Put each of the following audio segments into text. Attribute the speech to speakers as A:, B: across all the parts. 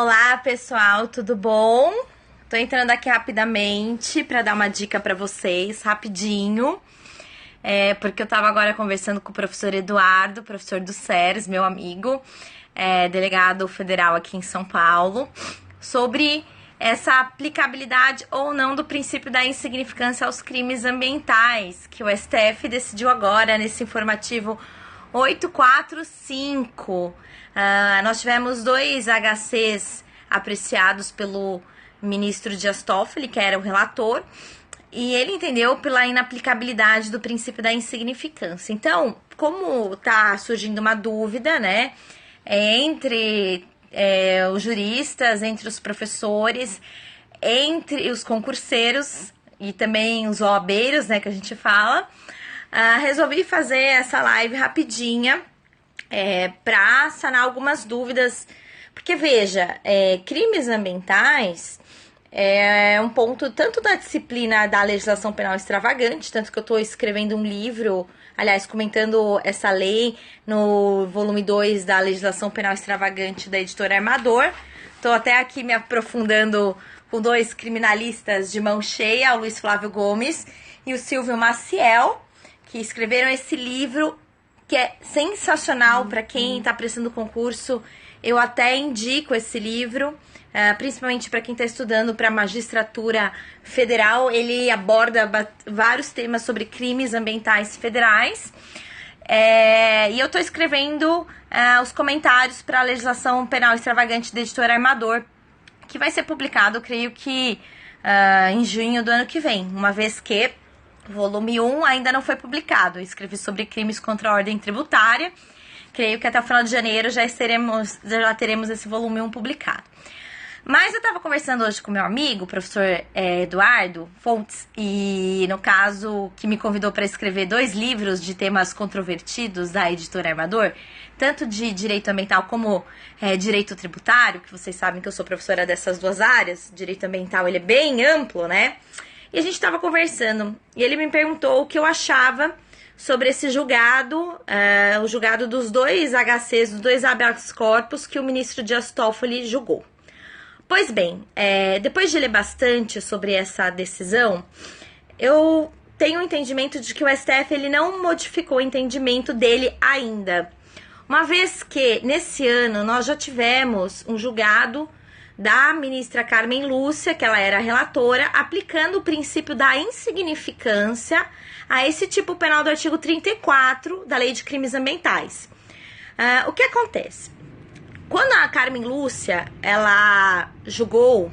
A: Olá, pessoal, tudo bom? Tô entrando aqui rapidamente para dar uma dica para vocês, rapidinho. Porque eu tava agora conversando com o professor Eduardo, professor do SERS, meu amigo, delegado federal aqui em São Paulo, sobre essa aplicabilidade ou não do princípio da insignificância aos crimes ambientais, que o STF decidiu agora nesse informativo 845. Nós tivemos 2 HCs apreciados pelo ministro Dias Toffoli, que era o relator, e ele entendeu pela inaplicabilidade do princípio da insignificância. Então, como está surgindo uma dúvida, né, entre os juristas, entre os professores, entre os concurseiros e também os OABeiros, né, que a gente fala, resolvi fazer essa live rapidinha para sanar algumas dúvidas, porque veja, crimes ambientais é um ponto tanto da disciplina da legislação penal extravagante, tanto que eu estou escrevendo um livro, aliás, comentando essa lei no volume 2 da legislação penal extravagante da editora Armador. Estou até aqui me aprofundando com 2 criminalistas de mão cheia, o Luiz Flávio Gomes e o Silvio Maciel, que escreveram esse livro, que é sensacional para quem está prestando concurso. Eu até indico esse livro, principalmente para quem está estudando para magistratura federal. Ele aborda vários temas sobre crimes ambientais federais. E eu estou escrevendo os comentários para a legislação penal extravagante da editora Armador, que vai ser publicado, eu creio que em junho do ano que vem, uma vez que o volume 1 ainda não foi publicado. Eu escrevi sobre crimes contra a ordem tributária. Creio que até o final de janeiro já teremos esse volume 1 publicado. Mas eu estava conversando hoje com meu amigo, o professor Eduardo Fontes, e no caso que me convidou para escrever 2 livros de temas controvertidos da editora Armador, tanto de direito ambiental como direito tributário, que vocês sabem que eu sou professora dessas 2 áreas. Direito ambiental, ele é bem amplo, né? E a gente estava conversando, e ele me perguntou o que eu achava sobre esse julgado, o julgado dos 2 HCs, dos 2 habeas corpus que o ministro Dias Toffoli julgou. Pois bem, depois de ler bastante sobre essa decisão, eu tenho o entendimento de que o STF ele não modificou o entendimento dele ainda. Uma vez que, nesse ano, nós já tivemos um julgado da ministra Carmen Lúcia, que ela era relatora, aplicando o princípio da insignificância a esse tipo penal do artigo 34 da Lei de Crimes Ambientais. O que acontece? Quando a Carmen Lúcia, ela julgou,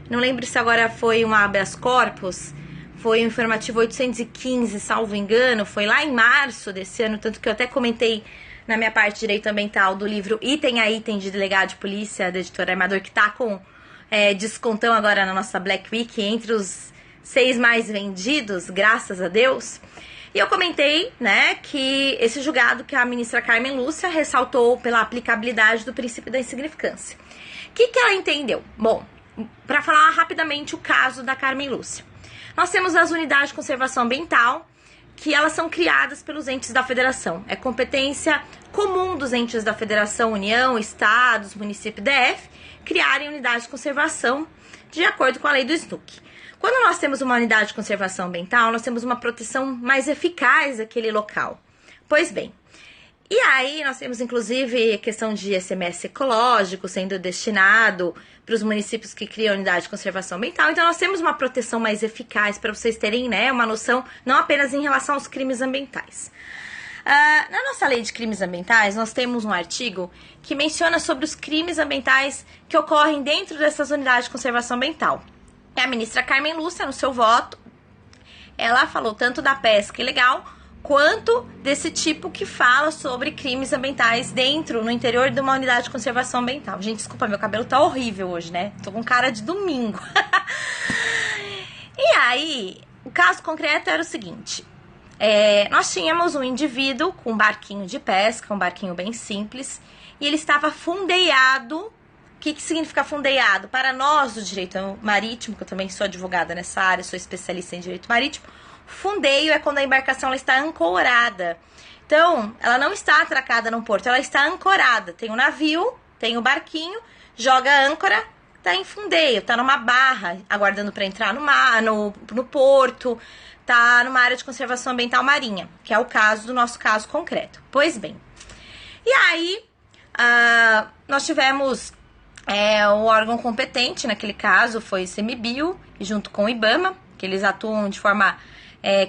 A: não lembro se agora foi um habeas corpus, foi o informativo 815, salvo engano, foi lá em março desse ano, tanto que eu até comentei na minha parte de direito ambiental do livro Item a Item de Delegado de Polícia, da editora Armador, que tá com descontão agora na nossa Black Week, entre os 6 mais vendidos, graças a Deus. E eu comentei, né, que esse julgado que a ministra Carmen Lúcia ressaltou pela aplicabilidade do princípio da insignificância. O que ela entendeu? Bom, para falar rapidamente o caso da Carmen Lúcia. Nós temos as unidades de conservação ambiental, que elas são criadas pelos entes da federação. É competência comum dos entes da federação, União, Estados, município e DF, criarem unidades de conservação de acordo com a lei do SNUC. Quando nós temos uma unidade de conservação ambiental, nós temos uma proteção mais eficaz daquele local. Pois bem, e aí nós temos inclusive a questão de ICMS ecológico sendo destinado para os municípios que criam unidade de conservação ambiental. Então nós temos uma proteção mais eficaz, para vocês terem, né, uma noção, não apenas em relação aos crimes ambientais. Na nossa lei de crimes ambientais, nós temos um artigo que menciona sobre os crimes ambientais que ocorrem dentro dessas unidades de conservação ambiental. E a ministra Carmen Lúcia, no seu voto, ela falou tanto da pesca ilegal quanto desse tipo que fala sobre crimes ambientais no interior de uma unidade de conservação ambiental. Gente, desculpa, meu cabelo tá horrível hoje, né? Tô com cara de domingo. E aí, o caso concreto era o seguinte. Nós tínhamos um indivíduo com um barquinho de pesca, um barquinho bem simples, e ele estava fundeiado. O que significa fundeiado? Para nós do direito marítimo, que eu também sou advogada nessa área, sou especialista em direito marítimo, fundeio é quando a embarcação ela está ancorada. Então, ela não está atracada num porto, ela está ancorada. Tem um navio tem o barquinho, joga a âncora, tá em Fundeio, tá numa barra, aguardando para entrar no mar, no porto, tá numa área de conservação ambiental marinha, que é o caso do nosso caso concreto. Pois bem, e aí nós tivemos o órgão competente, naquele caso foi o ICMBio, junto com o IBAMA, que eles atuam de forma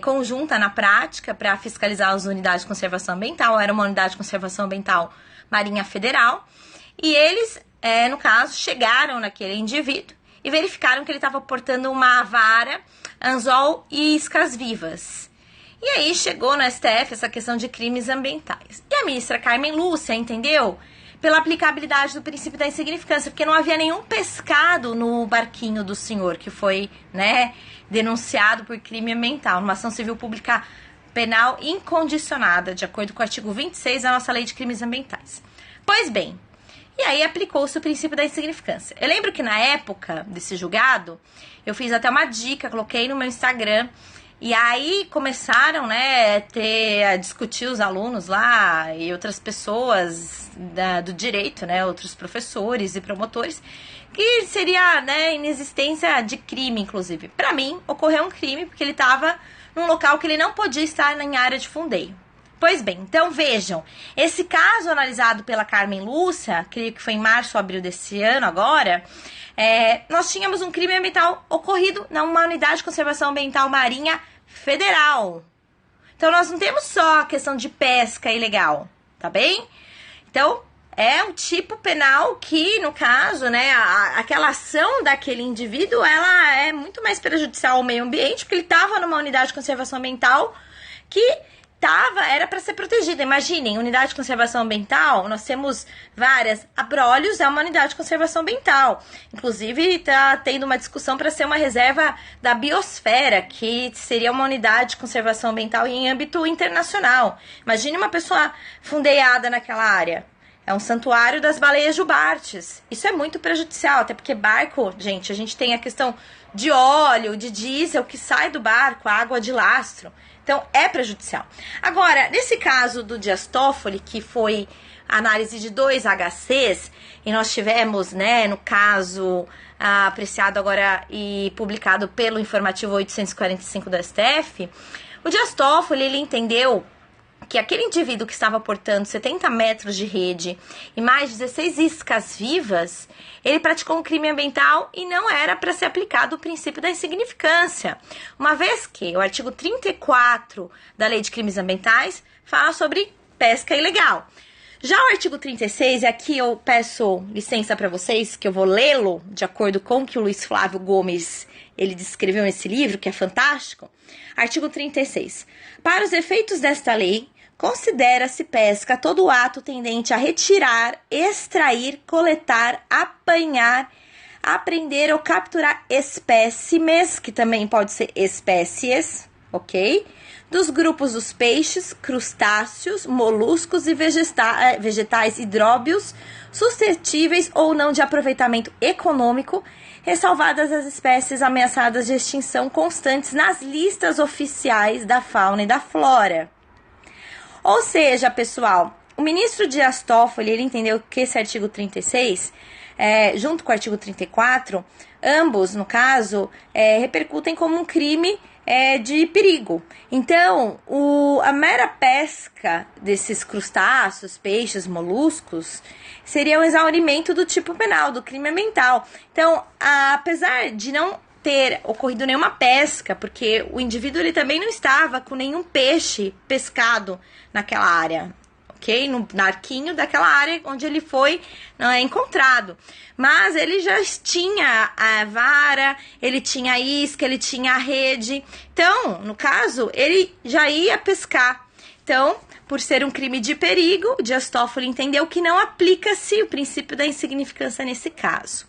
A: conjunta na prática para fiscalizar as unidades de conservação ambiental. Era uma unidade de conservação ambiental marinha federal, e eles, no caso, chegaram naquele indivíduo e verificaram que ele estava portando uma vara, anzol e iscas vivas. E aí chegou no STF essa questão de crimes ambientais. E a ministra Carmen Lúcia entendeu pela aplicabilidade do princípio da insignificância, porque não havia nenhum pescado no barquinho do senhor que foi, denunciado por crime ambiental, numa ação civil pública penal incondicionada, de acordo com o artigo 26 da nossa Lei de Crimes Ambientais. Pois bem, e aí aplicou-se o princípio da insignificância. Eu lembro que na época desse julgado, eu fiz até uma dica, coloquei no meu Instagram, e aí começaram, a discutir os alunos lá e outras pessoas do direito, outros professores e promotores, que seria, inexistência de crime, inclusive. Para mim, ocorreu um crime porque ele estava num local que ele não podia estar em área de fundeio. Pois bem, então vejam, esse caso analisado pela Carmen Lúcia, creio que foi em março ou abril desse ano agora, nós tínhamos um crime ambiental ocorrido numa unidade de conservação ambiental marinha federal. Então, nós não temos só a questão de pesca ilegal, tá bem? Então, é um tipo penal que, no caso, aquela ação daquele indivíduo, ela é muito mais prejudicial ao meio ambiente, porque ele estava numa unidade de conservação ambiental que era para ser protegida. Imaginem, unidade de conservação ambiental, nós temos várias. Abrolhos é uma unidade de conservação ambiental. Inclusive, está tendo uma discussão para ser uma reserva da biosfera, que seria uma unidade de conservação ambiental em âmbito internacional. Imagine uma pessoa fundeada naquela área. É um santuário das baleias jubartes. Isso é muito prejudicial, até porque barco, gente, a gente tem a questão de óleo, de diesel que sai do barco, água de lastro. Então, é prejudicial. Agora, nesse caso do Dias Toffoli, que foi análise de 2 HCs, e nós tivemos, no caso, apreciado agora e publicado pelo informativo 845 do STF, o Dias Toffoli, ele entendeu que aquele indivíduo que estava portando 70 metros de rede e mais 16 iscas vivas, ele praticou um crime ambiental e não era para ser aplicado o princípio da insignificância, uma vez que o artigo 34 da Lei de Crimes Ambientais fala sobre pesca ilegal. Já o artigo 36, e aqui eu peço licença para vocês, que eu vou lê-lo de acordo com o que o Luiz Flávio Gomes ele descreveu nesse livro, que é fantástico. Artigo 36. Para os efeitos desta lei, considera-se pesca todo ato tendente a retirar, extrair, coletar, apanhar, apreender ou capturar espécimes, que também pode ser espécies, ok? Dos grupos dos peixes, crustáceos, moluscos e vegetais hidróbios, suscetíveis ou não de aproveitamento econômico, ressalvadas as espécies ameaçadas de extinção constantes nas listas oficiais da fauna e da flora. Ou seja, pessoal, o ministro Dias Toffoli, ele entendeu que esse artigo 36, junto com o artigo 34, ambos, no caso, repercutem como um crime de perigo. Então, a mera pesca desses crustáceos, peixes, moluscos, seria um exaurimento do tipo penal, do crime ambiental. Então, apesar de não ter ocorrido nenhuma pesca, porque o indivíduo ele também não estava com nenhum peixe pescado naquela área, ok? No arquinho daquela área onde ele foi encontrado. Mas ele já tinha a vara, ele tinha a isca, ele tinha a rede. Então, no caso, ele já ia pescar. Então, por ser um crime de perigo, o Dias Toffoli entendeu que não aplica-se o princípio da insignificância nesse caso.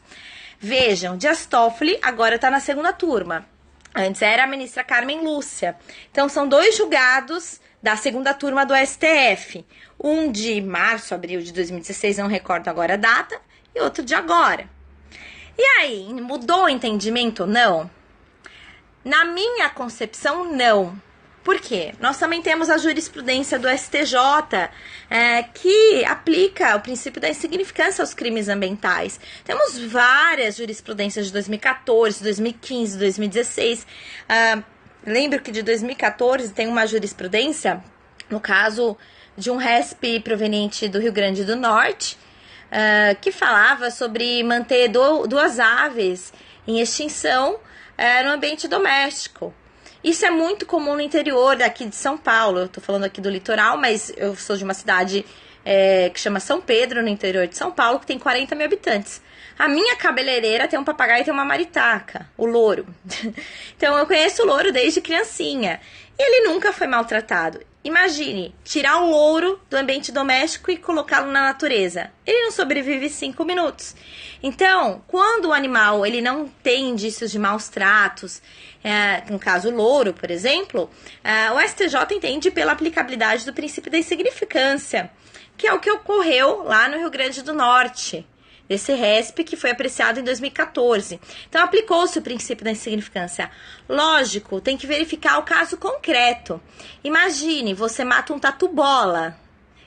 A: Vejam, Dias Toffoli agora está na segunda turma. Antes era a ministra Carmen Lúcia. Então, são 2 julgados da segunda turma do STF. Um de março, abril de 2016, não recordo agora a data, e outro de agora. E aí, mudou o entendimento ou não? Na minha concepção, não. Por quê? Nós também temos a jurisprudência do STJ, que aplica o princípio da insignificância aos crimes ambientais. Temos várias jurisprudências de 2014, 2015, 2016. Lembro que de 2014 tem uma jurisprudência, no caso de um RESP proveniente do Rio Grande do Norte, que falava sobre manter duas aves em extinção no ambiente doméstico. Isso é muito comum no interior daqui de São Paulo. Eu tô falando aqui do litoral, mas eu sou de uma cidade que chama São Pedro, no interior de São Paulo, que tem 40 mil habitantes. A minha cabeleireira tem um papagaio e tem uma maritaca, o louro. Então eu conheço o louro desde criancinha. E ele nunca foi maltratado. Imagine, tirar um louro do ambiente doméstico e colocá-lo na natureza. Ele não sobrevive 5 minutos. Então, quando o animal ele não tem indícios de maus tratos, no caso o louro, por exemplo, o STJ entende pela aplicabilidade do princípio da insignificância, que é o que ocorreu lá no Rio Grande do Norte, desse RESP que foi apreciado em 2014. Então, aplicou-se o princípio da insignificância. Lógico, tem que verificar o caso concreto. Imagine, você mata um tatu-bola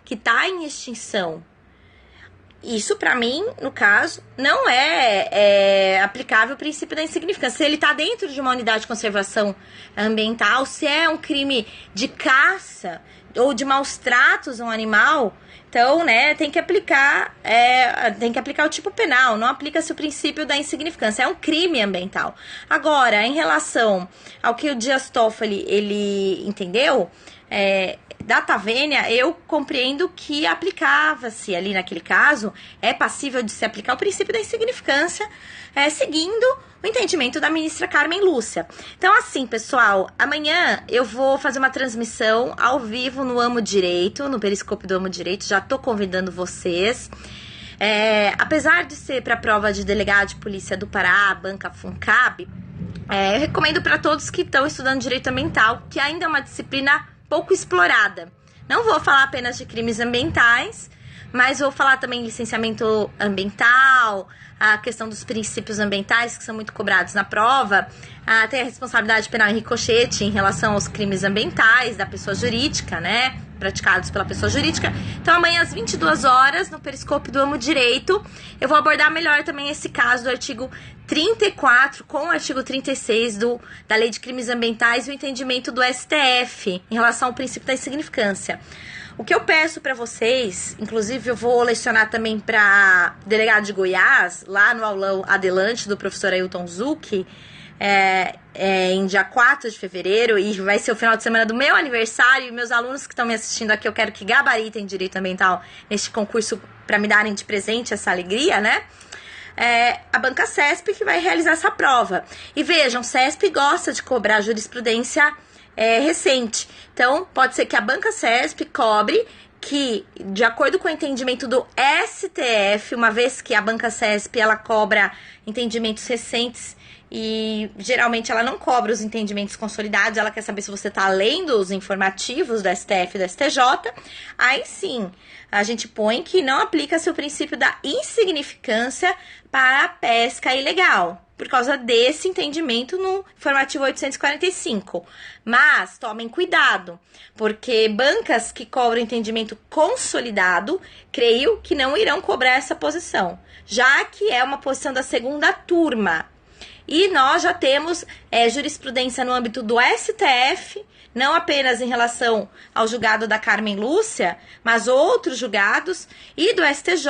A: que está em extinção. Isso, para mim, no caso, não é aplicável o princípio da insignificância. Se ele está dentro de uma unidade de conservação ambiental, se é um crime de caça ou de maus tratos a um animal, então, tem que aplicar o tipo penal, não aplica-se o princípio da insignificância, é um crime ambiental. Agora, em relação ao que o Dias Toffoli, ele entendeu, data vênia, eu compreendo que aplicava-se ali naquele caso, é passível de se aplicar o princípio da insignificância, seguindo o entendimento da ministra Carmen Lúcia. Então, assim, pessoal, amanhã eu vou fazer uma transmissão ao vivo no Amo Direito, no Periscope do Amo Direito, já tô convidando vocês. Apesar de ser para a prova de delegado de polícia do Pará, Banca Funcab, eu recomendo para todos que estão estudando direito ambiental, que ainda é uma disciplina pouco explorada. Não vou falar apenas de crimes ambientais, mas vou falar também de licenciamento ambiental, a questão dos princípios ambientais, que são muito cobrados na prova, tem a responsabilidade penal em ricochete em relação aos crimes ambientais da pessoa jurídica, praticados pela pessoa jurídica. Então, amanhã às 22 horas, no Periscope do Amo Direito, eu vou abordar melhor também esse caso do artigo 34 com o artigo 36 da Lei de Crimes Ambientais e o entendimento do STF em relação ao princípio da insignificância. O que eu peço para vocês, inclusive eu vou lecionar também para delegado de Goiás, lá no aulão Adelante do professor Ailton Zucchi, em dia 4 de fevereiro, e vai ser o final de semana do meu aniversário, e meus alunos que estão me assistindo aqui, eu quero que gabaritem direito ambiental neste concurso para me darem de presente essa alegria, a Banca CESP que vai realizar essa prova. E vejam, CESP gosta de cobrar jurisprudência recente. Então, pode ser que a Banca CESP cobre que, de acordo com o entendimento do STF, uma vez que a Banca CESP ela cobra entendimentos recentes e geralmente ela não cobra os entendimentos consolidados, ela quer saber se você está lendo os informativos do STF e do STJ, aí sim, a gente põe que não aplica-se o princípio da insignificância para a pesca ilegal, por causa desse entendimento no informativo 845. Mas tomem cuidado, porque bancas que cobram entendimento consolidado, creio que não irão cobrar essa posição, já que é uma posição da segunda turma. E nós já temos jurisprudência no âmbito do STF, não apenas em relação ao julgado da Carmen Lúcia, mas outros julgados, e do STJ,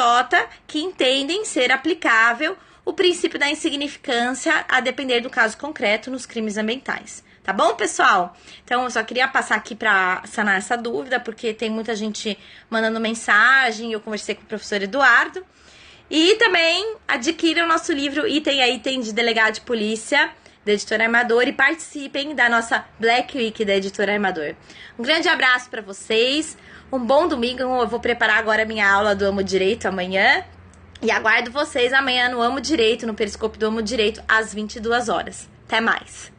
A: que entendem ser aplicável o princípio da insignificância a depender do caso concreto nos crimes ambientais. Tá bom, pessoal? Então, eu só queria passar aqui para sanar essa dúvida, porque tem muita gente mandando mensagem, eu conversei com o professor Eduardo. E também adquiram o nosso livro Item a Item de Delegado de Polícia, da Editora Armador, e participem da nossa Black Week da Editora Armador. Um grande abraço para vocês, um bom domingo. Eu vou preparar agora a minha aula do Amo Direito amanhã. E aguardo vocês amanhã no Amo Direito, no Periscope do Amo Direito, às 22 horas. Até mais!